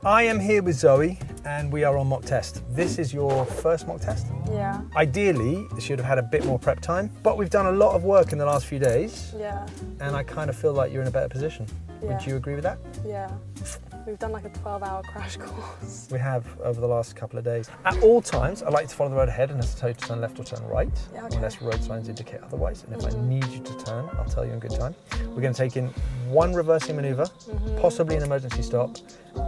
I am here with Zoe and we are on mock test. This is your first mock test? Yeah. Ideally, you should have had a bit more prep time, but we've done a lot of work in the last few days. Yeah. And I kind of feel like you're in a better position. Yeah. Would you agree with that? Yeah. We've done like a 12-hour crash course. We have over the last couple of days. At all times, I like to follow the road ahead and tell you to turn left or turn right, Yeah, okay. unless road signs indicate otherwise. And if I need you to turn, I'll tell you in good time. We're going to take in one reversing manoeuvre, possibly an emergency stop,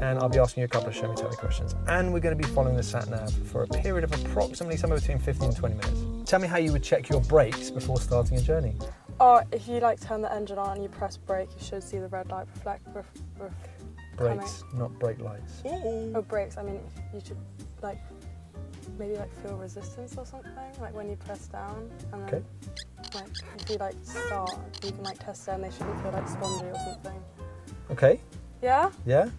and I'll be asking you a couple of show me tell me questions. And we're going to be following the sat nav for a period of approximately somewhere between 15 and 20 minutes. Tell me how you would check your brakes before starting a journey. Or if you like turn the engine on and you press brake, you should see the red light Brakes, not brake lights. Oh, brakes. I mean, you should like maybe like feel resistance or something, like when you press down, and then like if you like start, you can like test it, and they shouldn't feel like spongy or something. Okay. Yeah. Yeah.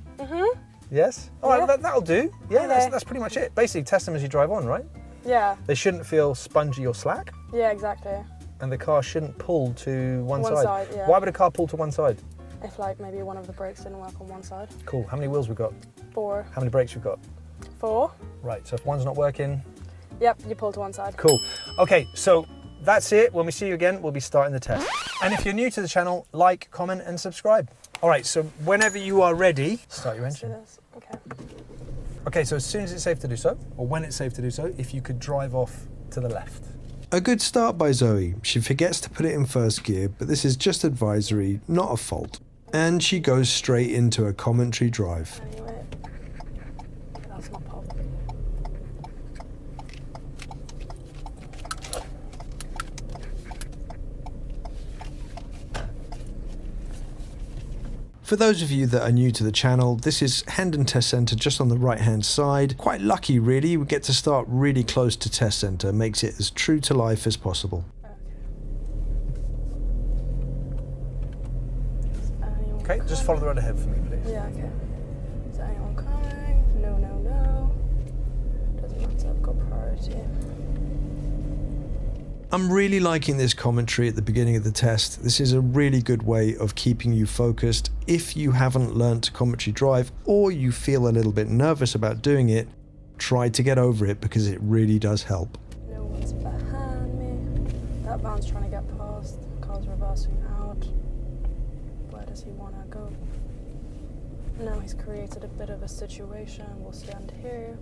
Yes. All right. That'll do. Yeah. Okay. That's pretty much it. Basically, test them as you drive on, right? Yeah. They shouldn't feel spongy or slack. Yeah, exactly. And the car shouldn't pull to one One side. side, yeah. Why would a car pull to one side? If like maybe one of the brakes didn't work on one side. Cool. How many wheels we got? 4. How many brakes we got? 4. Right. So if one's not working. Yep, you pull to one side. Cool. Okay. So that's it. When we see you again, we'll be starting the test. And if you're new to the channel, like, comment, and subscribe. All right. So whenever you are ready, start your Let's do engine. this. Okay. Okay. So as soon as it's safe to do so, or when it's safe to do so, if you could drive off to the left. A good start by Zoe. She forgets to put it in first gear, but this is just advisory, not a fault. And she goes straight into a commentary drive. Anyway, that's my pop. For those of you that are new to the channel, this is Hendon Test Centre just on the right hand side. Quite lucky really, we get to start really close to Test Centre, makes it as true to life as possible. Okay. Just follow the road ahead for me, please. Yeah, okay. Is there anyone coming? No, no, no. Doesn't matter, I've got priority. I'm really liking this commentary at the beginning of the test. This is a really good way of keeping you focused. If you haven't learnt to commentary drive or you feel a little bit nervous about doing it, try to get over it because it really does help. No one's behind me. That man's trying to get past. The car's reversing out. Where does he want to go? Now he's created a bit of a situation. We'll stand here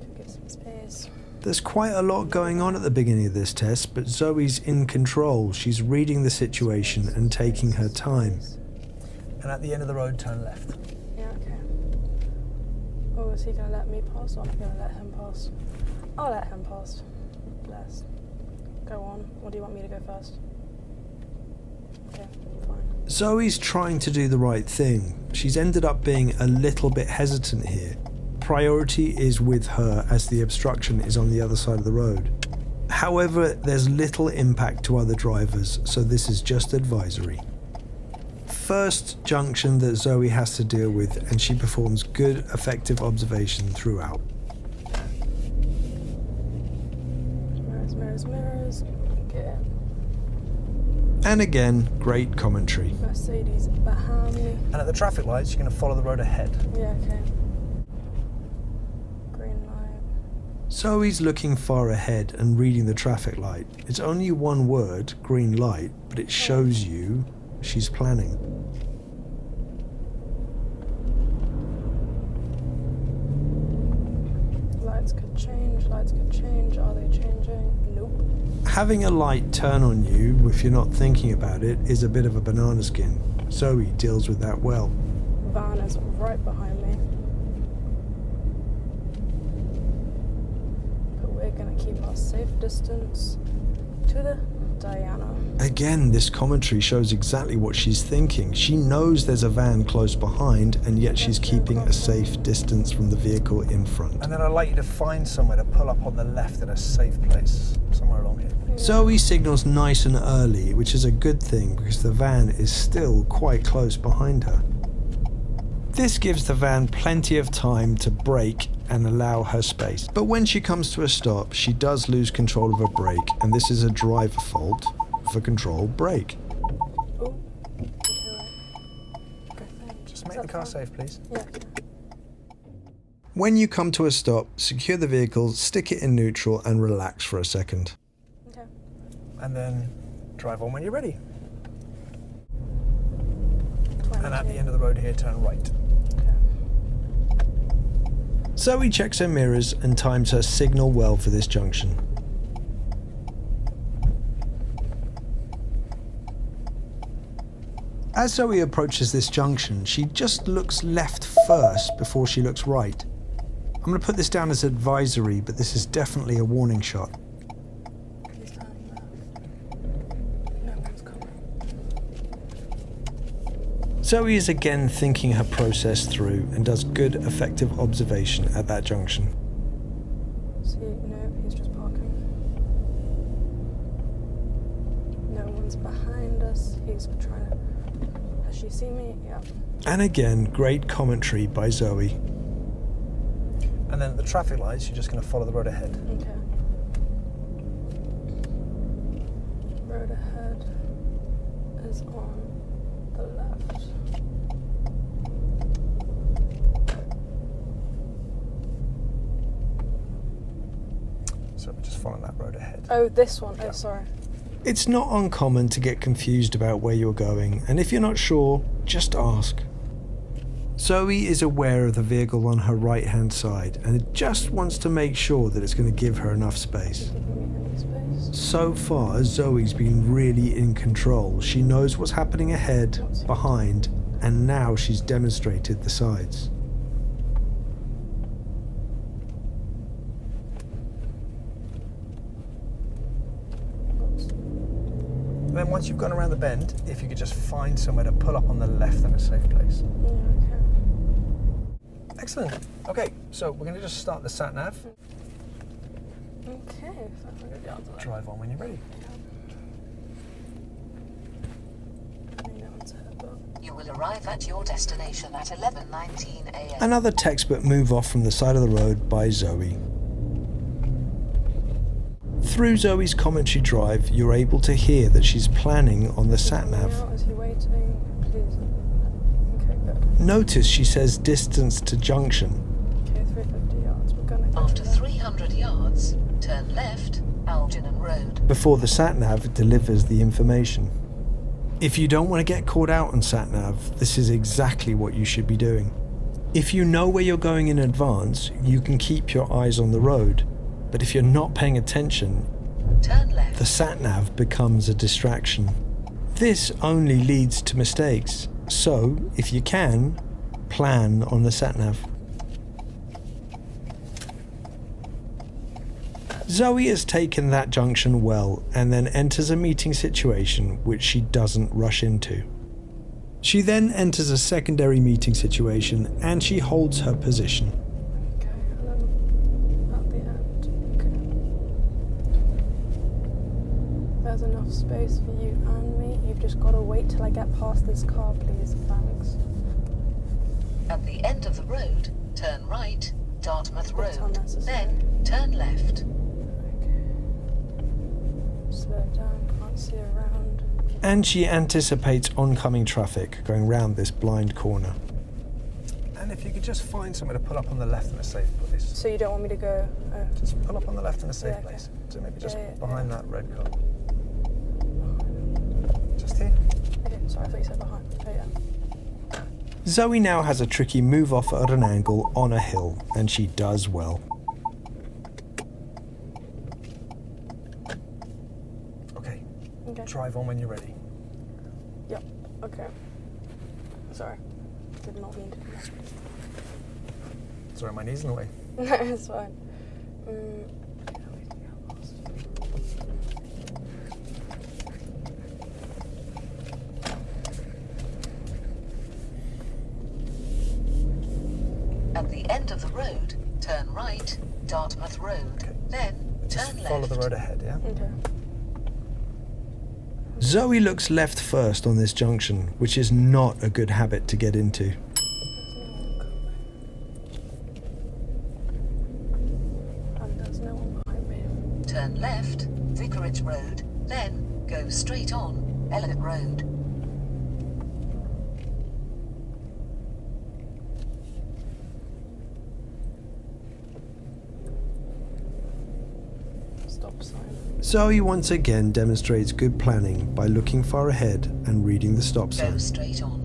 to give some space. There's quite a lot going on at the beginning of this test, but Zoe's in control. She's reading the situation and taking her time. And at the end of the road, turn left. Yeah, okay. Oh, is he going to let me pass or am I going to let him pass? I'll let him pass. Bless. Go on. Or do you want me to go first? Okay, fine. Zoe's trying to do the right thing. She's ended up being a little bit hesitant here. Priority is with her as the obstruction is on the other side of the road. However, there's little impact to other drivers, so this is just advisory. First junction that Zoe has to deal with, and she performs good, effective observation throughout. Mirrors, mirrors, mirrors. Okay. And again, great commentary. Mercedes behind me. And at the traffic lights, you're going to follow the road ahead. Yeah, okay. Green light. Zoe's looking far ahead and reading the traffic light. It's only one word, green light, but it shows you she's planning. Lights could change, lights could change. Are they changing? Nope. Having a light turn on you, if you're not thinking about it, is a bit of a banana skin. Zoe deals with that well. Van is right behind me. But we're gonna keep our safe distance to the Diana. Again, this commentary shows exactly what she's thinking. She knows there's a van close behind, and yet she's keeping a safe distance from the vehicle in front. And then I'd like you to find somewhere to pull up on the left in a safe place, somewhere along here. Zoe signals nice and early, which is a good thing because the van is still quite close behind her. This gives the van plenty of time to brake and allow her space. But when she comes to a stop, she does lose control of her brake, and this is a driver fault for control brake. Oh, okay, right. Okay, Just make the car safe, please. Yeah. When you come to a stop, secure the vehicle, stick it in neutral and relax for a second. Okay. And then drive on when you're ready. 20. And at the end of the road here, turn right. Okay. Zoe checks her mirrors and times her signal well for this junction. As Zoe approaches this junction, she just looks left first before she looks right. I'm going to put this down as advisory, but this is definitely a warning shot. He's turning left. No one's coming. Zoe is again thinking her process through and does good, effective observation at that junction. See, no, he's just parking. No one's behind us. He's trying to... Has she seen me? Yeah. And again, great commentary by Zoe. And then at the traffic lights, you're just going to follow the road ahead. Okay. Road ahead is on the left. So we're just following that road ahead. Oh, this one. Yeah. Oh, sorry. It's not uncommon to get confused about where you're going, and if you're not sure, just ask. Zoe is aware of the vehicle on her right-hand side and just wants to make sure that it's going to give her enough space. Giving me any space. So far, Zoe's been really in control. She knows what's happening ahead, behind, and now she's demonstrated the sides. Oops. And then once you've gone around the bend, if you could just find somewhere to pull up on the left in a safe place. Yeah, okay. Excellent. Okay, so we're going to just start the sat nav. Okay, 500 yards away. Drive on when you're ready. I know it's ahead, but... You will arrive at your destination at 11:19 a.m. Another textbook move off from the side of the road by Zoe. Through Zoe's commentary drive, you're able to hear that she's planning on the sat-nav. Is he waiting? Please. Okay, good. Notice she says distance to junction. Okay, 350 yards. We're gonna go After there. 300 yards, turn left, Algernon Road. Before the sat-nav delivers the information. If you don't want to get caught out on sat-nav, this is exactly what you should be doing. If you know where you're going in advance, you can keep your eyes on the road. But if you're not paying attention, Turn left. the sat-nav becomes a distraction. This only leads to mistakes. So, if you can, plan on the sat-nav. Zoe has taken that junction well and then enters a meeting situation which she doesn't rush into. She then enters a secondary meeting situation and she holds her position. Okay, and then at the end. Okay. There's enough space for you and me. You've just got to wait till I get past this car, please. Thanks. At the end of the road, turn right, Dartmouth It's Road. unnecessary. Then turn left. Okay. Slow down, can't see around. And she anticipates oncoming traffic going round this blind corner. And if you could just find somewhere to pull up on the left in a safe place. So you don't want me to go? Oh. Just pull up on the left in a safe Yeah, okay. place. So maybe just Yeah, behind yeah. that red car. Just here. Okay, sorry, I thought you said behind. Oh, yeah. Zoe now has a tricky move off at an angle on a hill, and she does well. Okay, Okay. drive on when you're ready. Yep. Okay. Sorry. Did not mean to do that. Sorry, my knee's in the way. No, it's fine. At the end of the road, turn right, Dartmouth Road. Okay. Then Just turn follow left. the road ahead, yeah? Okay. Zoe looks left first on this junction, which is not a good habit to get into. And there's no one behind me. Turn left, Vicarage Road. Then go straight on, Elliot Road. stop sign. Zoe once again demonstrates good planning by looking far ahead and reading the stop Go sign. straight on.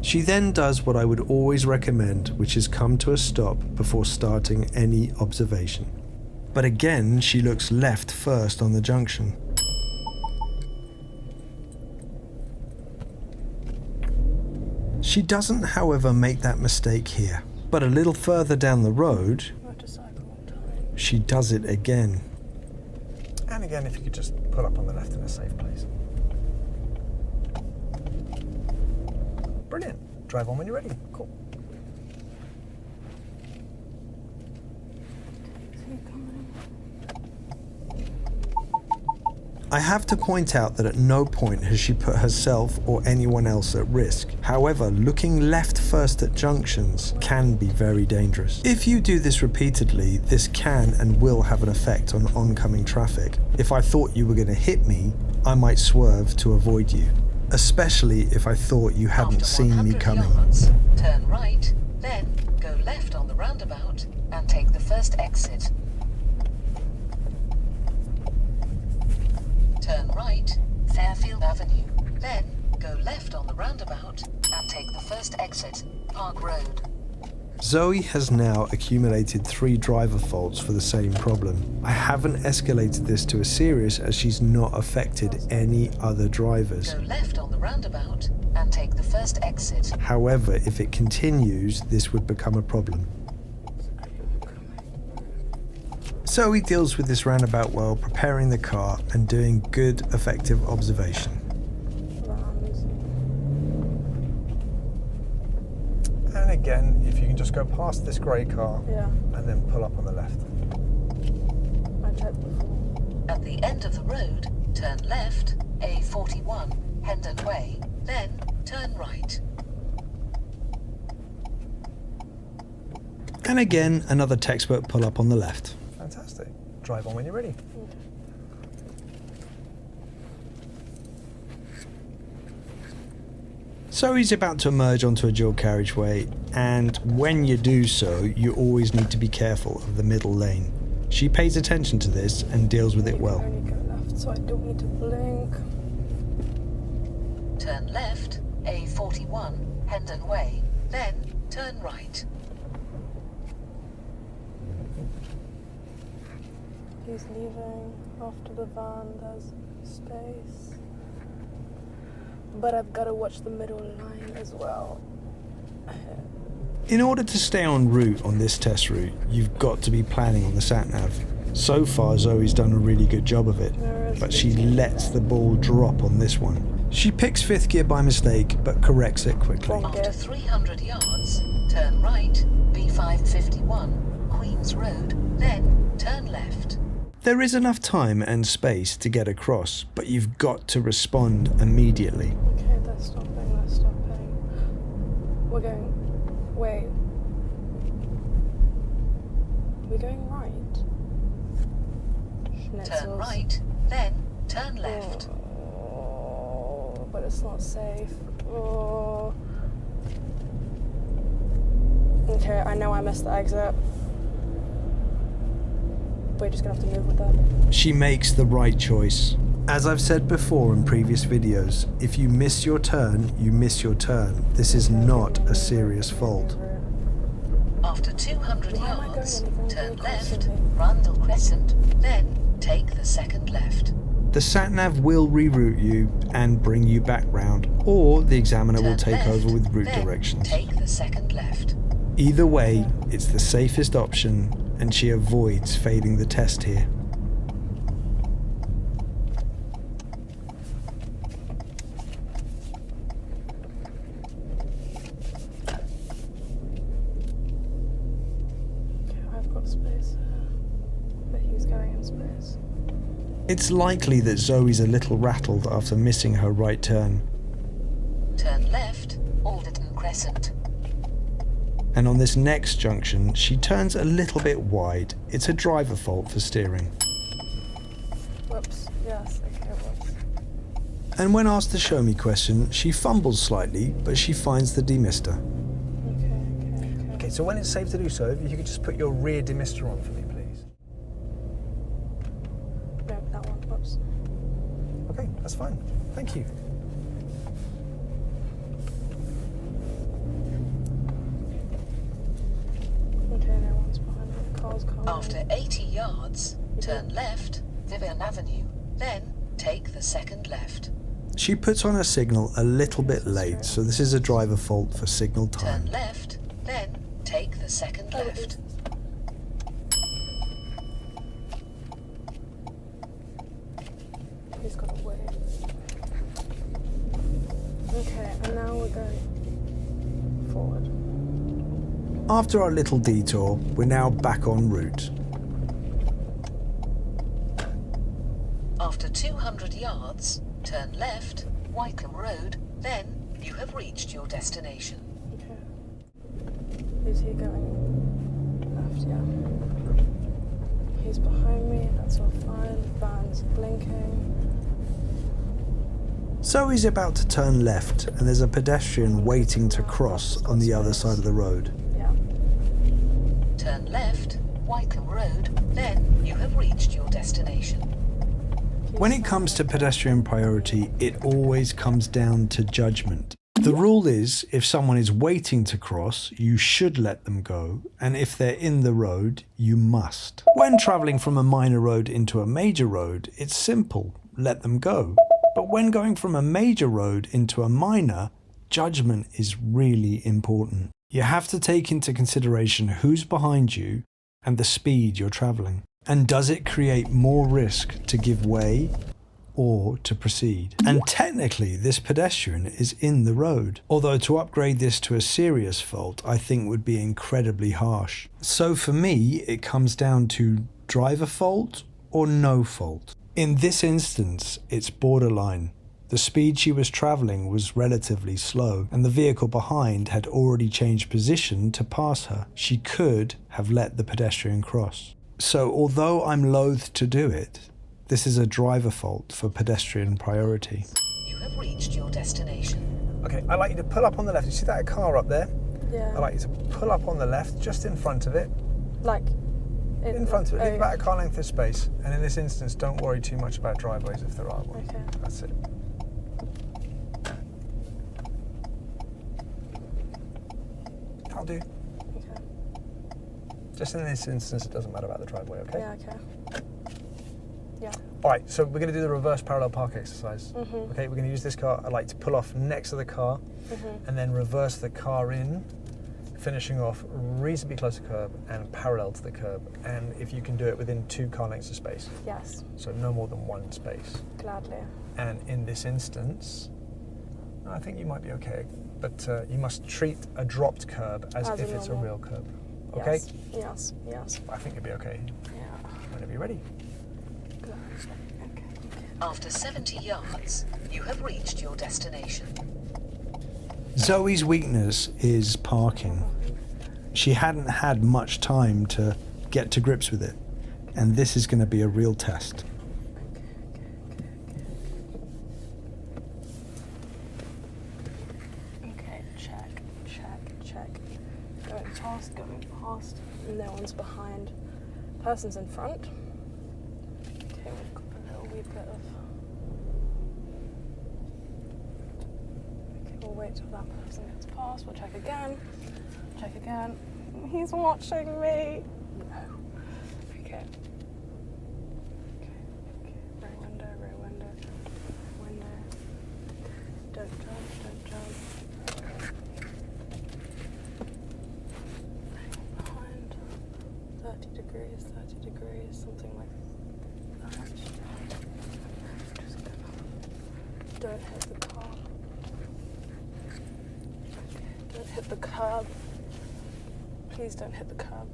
She then does what I would always recommend, which is come to a stop before starting any observation. But again, she looks left first on the junction. She doesn't, however, make that mistake here. But a little further down the road, Motorcycle time. she does it again. And again, if you could just pull up on the left in a safe place. Brilliant. Drive on when you're ready. Cool. Is he coming? I have to point out that at no point has she put herself or anyone else at risk. However, looking left first at junctions can be very dangerous. If you do this repeatedly, this can and will have an effect on oncoming traffic. If I thought you were going to hit me, I might swerve to avoid you, especially if I thought you hadn't After seen me 100 coming. yards, turn right, then go left on the roundabout and take the first exit. Turn right, Fairfield Avenue, then go left on the roundabout and take the first exit, Park Road. Zoe has now accumulated 3 driver faults for the same problem. I haven't escalated this to a serious as she's not affected any other drivers. Go left on the roundabout and take the first exit. However, if it continues, this would become a problem. Zoe deals with this roundabout well, preparing the car and doing good, effective observation. Vans. And again, if you can just go past this grey car Yeah, and then pull up on the left. I checked before. At the end of the road, turn left, A41, Hendon Way, then turn right. And again, another textbook pull up on the left. Fantastic. Drive on when you're ready. Zoe's about to emerge onto a dual carriageway, and when you do so, you always need to be careful of the middle lane. She pays attention to this and deals with it well. I only go left, so I don't need to blink. Turn left, A41, Hendon Way, then turn right. He's leaving after the van. There's space. But I've got to watch the middle line as well. In order to stay en route on this test route, you've got to be planning on the sat-nav. So far, Zoe's done a really good job of it, but she lets the ball drop on this one. She picks 5th gear by mistake, but corrects it quickly. Wrong After gear. 300 yards, turn right, B551, Queens Road, then turn left. There is enough time and space to get across, but you've got to respond immediately. Okay, they're stopping, they're stopping. We're going... Wait. We're going right? Schnitzels. Turn right, then turn left. Oh, but it's not safe. Oh. Okay, I know I missed the exit. We're just gonna have to move with that. She makes the right choice. As I've said before in previous videos, if you miss your turn, you miss your turn. This is not a serious fault. After 200 Why am I yards, going anything turn really left, constantly? Rundle Crescent, then take the second left. The sat-nav will reroute you and bring you back round, or the examiner will Turn take left, over with route then directions. take the second left. Either way, it's the safest option, and she avoids failing the test here. Okay, I've got space here. But he's going in space. It's likely that Zoe's a little rattled after missing her right turn, Turn left, Alderton Crescent. and on this next junction, she turns a little bit wide. It's a driver fault for steering. Whoops. Yes, okay, whoops. And when asked the show me question, she fumbles slightly, but she finds the demister. Okay. Okay, so when it's safe to do so, if you could just put your rear demister on for me, please. fine. Thank you. Okay, no one's behind me. The car's coming. After 80 yards, turn left, Vivian Avenue, then take the second left. She puts on her signal a little bit late, so this is a driver fault for signal time. Turn left, then take the second left. He's got to wait. Okay, and now we're going forward. After our little detour, we're now back en route. After 200 yards, turn left, Wycombe Road, then you have reached your destination. Okay. Is he going left? Yeah. He's behind me, that's all fine. Van's blinking. Zoe's about to turn left, and there's a pedestrian waiting to cross on the other side of the road. Yeah. Turn left, Wycombe Road, then you have reached your destination. When it comes to pedestrian priority, it always comes down to judgment. The rule is, if someone is waiting to cross, you should let them go, and if they're in the road, you must. When travelling from a minor road into a major road, it's simple, let them go. But when going from a major road into a minor, judgment is really important. You have to take into consideration who's behind you and the speed you're travelling. And does it create more risk to give way or to proceed? And technically, this pedestrian is in the road. Although to upgrade this to a serious fault, I think would be incredibly harsh. So for me, it comes down to driver fault or no fault. In this instance, it's borderline. The speed she was travelling was relatively slow, and the vehicle behind had already changed position to pass her. She could have let the pedestrian cross. So although I'm loath to do it, this is a driver fault for pedestrian priority. You have reached your destination. Okay, I'd like you to pull up on the left. You see that car up there? Yeah. I'd like you to pull up on the left, just in front of it. Like In front of it, oh, leave about a car length of space. And in this instance, don't worry too much about driveways if there are one. Okay. That's it. That'll do. Okay. Just in this instance, it doesn't matter about the driveway, okay? Yeah, okay. Yeah. All right, so we're going to do the reverse parallel park exercise. Mhm. Okay, we're going to use this car. I'd like to pull off next to the car and then reverse the car in, finishing off reasonably close to the curb and parallel to the curb. And if you can do it within 2 car lengths of space, Yes. so no more than 1 space. Gladly. And in this instance, I think you might be okay, but you must treat a dropped curb as As a if it's a normal. real curb. Okay? Yes. Yes. I think you'll be okay Yeah. whenever you're ready. Good. Okay. After 70 yards, you have reached your destination. Zoe's weakness is parking. She hadn't had much time to get to grips with it, and this is going to be a real test. Okay, check. Going past. No one's behind. Person's in front. Okay, we've got a little wee bit of... Okay, we'll wait till that person gets past. We'll check again. He's watching me. No. Okay. Rear window. Don't jump. Behind. 30 degrees, something like that. Just gonna... Don't hit the car. Don't hit the curb. Please don't hit the curb.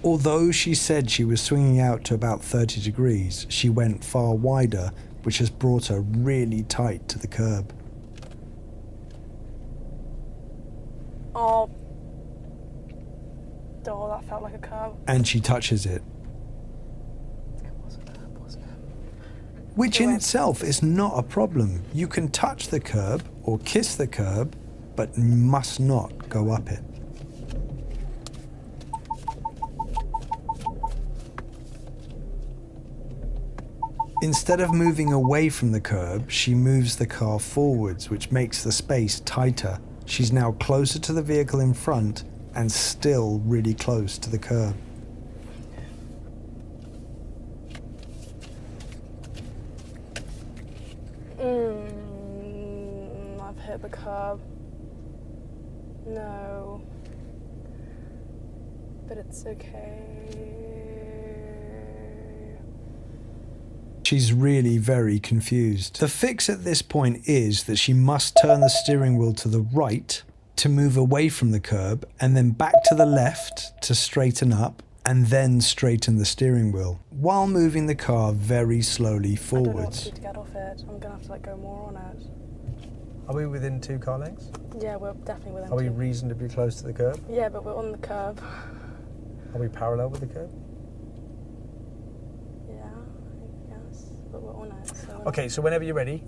Although she said she was swinging out to about 30 degrees, she went far wider, which has brought her really tight to the curb. Oh, that felt like a curb. And she touches it, It was a curb, wasn't it? which in itself is not a problem. You can touch the curb or kiss the curb, but you must not go up it. Instead of moving away from the curb, she moves the car forwards, which makes the space tighter. She's now closer to the vehicle in front and still really close to the curb. I've hit the curb. No. But it's okay. She's really very confused. The fix at this point is that she must turn the steering wheel to the right to move away from the curb, and then back to the left to straighten up, and then straighten the steering wheel, while moving the car very slowly I don't know what forwards. to do to get off it. I'm gonna have to go more on it. Are we within 2 car lengths? Yeah, we're definitely within Are we two. reasonably close to the curb? Yeah, but we're on the curb. Are we parallel with the curb? Yeah, I guess. But we're on it. So Okay, so whenever you're ready,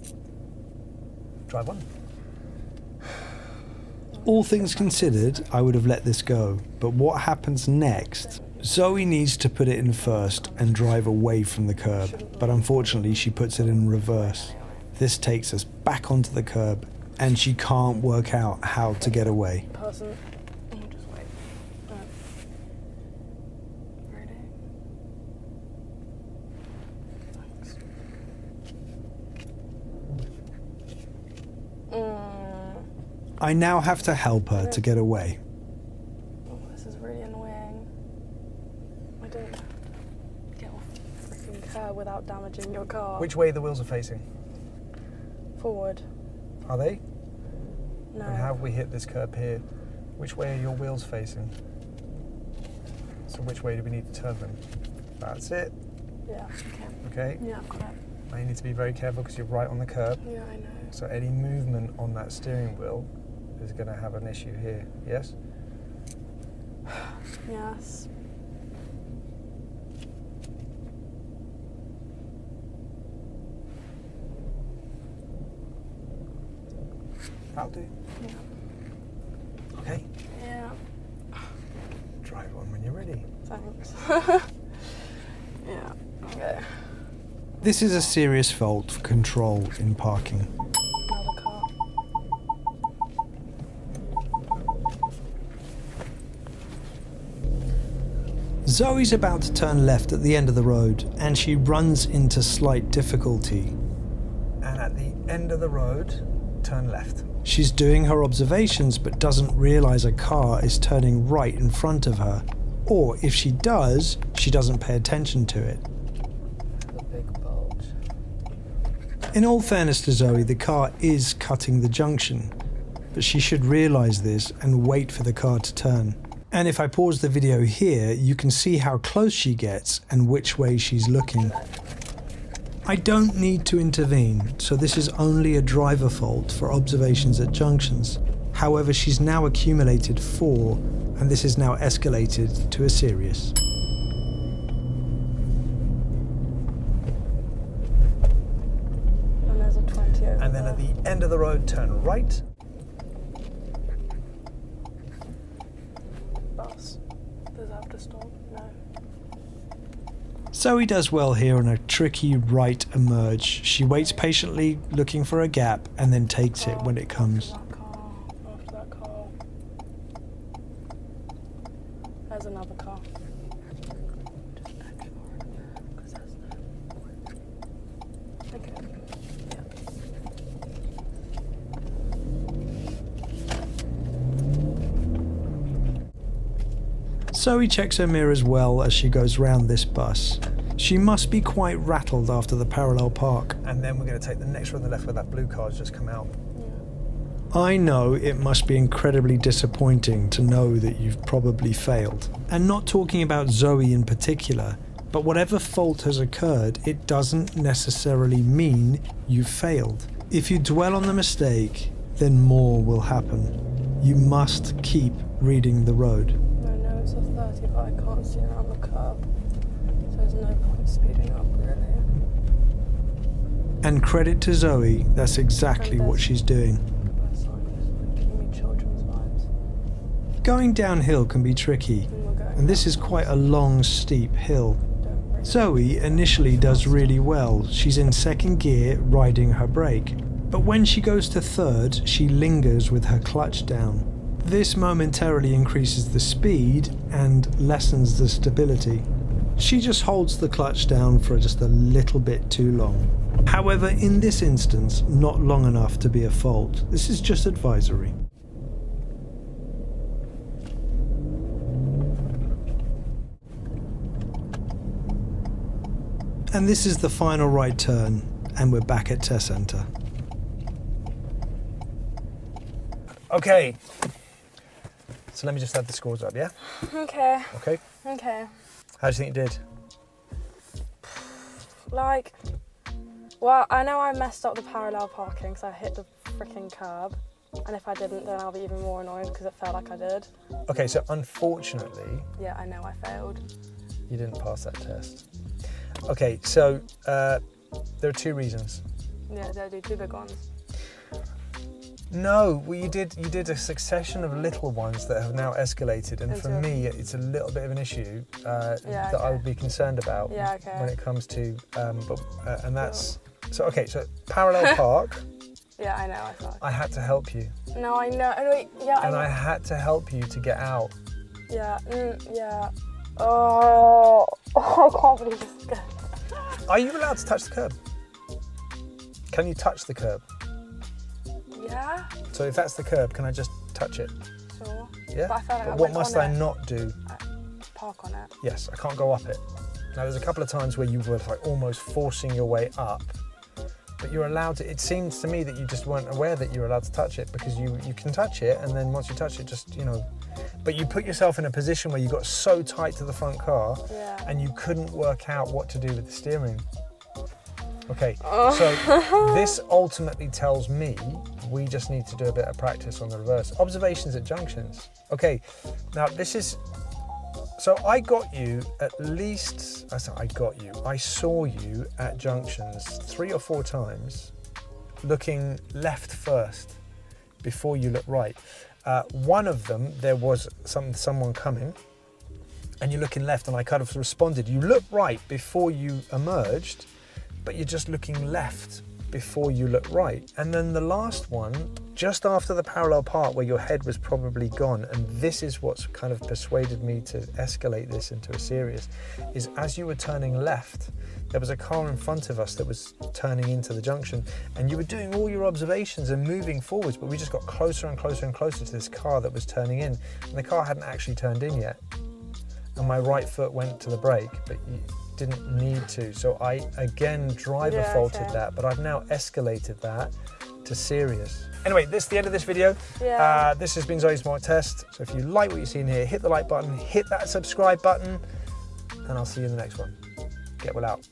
drive on. All things considered, I would have let this go, but what happens next? Zoe needs to put it in first and drive away from the curb, but unfortunately she puts it in reverse. This takes us back onto the curb, and she can't work out how to get away. Person. Just wait. Ready? Thanks. I now have to help her to get away. Oh, this is really annoying. I don't get off the freaking curb without damaging your car. Which way the wheels are facing? Forward. Are they? No. And how have we hit this curb here? Which way are your wheels facing? So which way do we need to turn them? That's it. Yeah. Okay. Yeah, I've got it. Now you need to be very careful because you're right on the curb. Yeah, I know. So any movement on that steering wheel is going to have an issue here. Yes? Yes. That'll do. Yeah. Okay. Yeah. Drive on when you're ready. Thanks. Yeah. Okay. This is a serious fault for control in parking. Another car. Zoe's about to turn left at the end of the road, and she runs into slight difficulty. And at the end of the road, turn left. She's doing her observations but doesn't realise a car is turning right in front of her. Or if she does, she doesn't pay attention to it. The big bulge. In all fairness to Zoe, the car is cutting the junction, but she should realise this and wait for the car to turn. And if I pause the video here, you can see how close she gets and which way she's looking. I don't need to intervene, so this is only a driver fault for observations at junctions. However, she's now accumulated 4, and this is now escalated to a serious. And there's a 20 over And then there. at the end of the road, turn right. Bus. Does it have to stop? No. Zoe does well here on a tricky right emerge. She waits patiently, looking for a gap, and then takes it when it comes. After that car. There's another car. Just ignore it, 'cause there's no... Okay. Yeah. Zoe checks her mirrors well as she goes round this bus. She must be quite rattled after the parallel park. And then we're going to take the next road on the left where that blue car's just come out. I know it must be incredibly disappointing to know that you've probably failed. And not talking about Zoe in particular, but whatever fault has occurred, it doesn't necessarily mean you've failed. If you dwell on the mistake, then more will happen. You must keep reading the road. I know it's a 30, but I can't see around the curb. So there's no point speeding up, really. And credit to Zoe, that's exactly what she's doing. That sign is giving me children's vibes. Going downhill can be tricky, And we're going and this up. is quite a long, steep hill. Don't Zoe initially does really well. She's in second gear, riding her brake. But when she goes to third, she lingers with her clutch down. This momentarily increases the speed and lessens the stability. She just holds the clutch down for just a little bit too long. However, in this instance, not long enough to be a fault. This is just advisory. And this is the final right turn, and we're back at test centre. Okay. So let me just add the scores up, yeah? Okay. Okay. Okay. How do you think you did? Like, well, I know I messed up the parallel parking because I hit the freaking curb. And if I didn't, then I'll be even more annoyed because it felt like I did. Okay, so unfortunately, Yeah, I know I failed. you didn't pass that test. Okay, so there are two reasons. Yeah, they'll do two big ones. No, well, you did a succession of little ones that have now escalated, and for me, it's a little bit of an issue that I would be concerned about when it comes to, and that's so. Okay, so parallel park. Yeah, I know. I thought. I had to help you. No, I know. Oh, wait, yeah, and I had to help you to get out. Yeah. Yeah. Oh, I can't believe this is good. Are you allowed to touch the curb? Can you touch the curb? Yeah. So if that's the curb, can I just touch it? Sure. Yeah. But I felt like what must I not do? Park on it. Yes, I can't go up it. Now there's a couple of times where you were like almost forcing your way up, but you're allowed to. It seems to me that you just weren't aware that you were allowed to touch it, because you can touch it, and then once you touch it, just but you put yourself in a position where you got so tight to the front car, and you couldn't work out what to do with the steering. Okay, so this ultimately tells me we just need to do a bit of practice on the reverse. Observations at junctions. Okay, now this is, so I got you at least, I saw you at junctions 3 or 4 times looking left first before you look right. One of them, there was someone coming and you're looking left, and I kind of responded. You look right before you emerged, but you're just looking left before you look right. And then the last one, just after the parallel part where your head was probably gone, and this is what's kind of persuaded me to escalate this into a serious, is as you were turning left, there was a car in front of us that was turning into the junction, and you were doing all your observations and moving forwards, but we just got closer and closer and closer to this car that was turning in, and the car hadn't actually turned in yet. And my right foot went to the brake, but you didn't need to. So I, again, driver faulted that, but I've now escalated that to serious. Anyway, this is the end of this video. Yeah. This has been Zoe's Mock Test. So if you like what you've seen here, hit the like button, hit that subscribe button, and I'll see you in the next one. Get well out.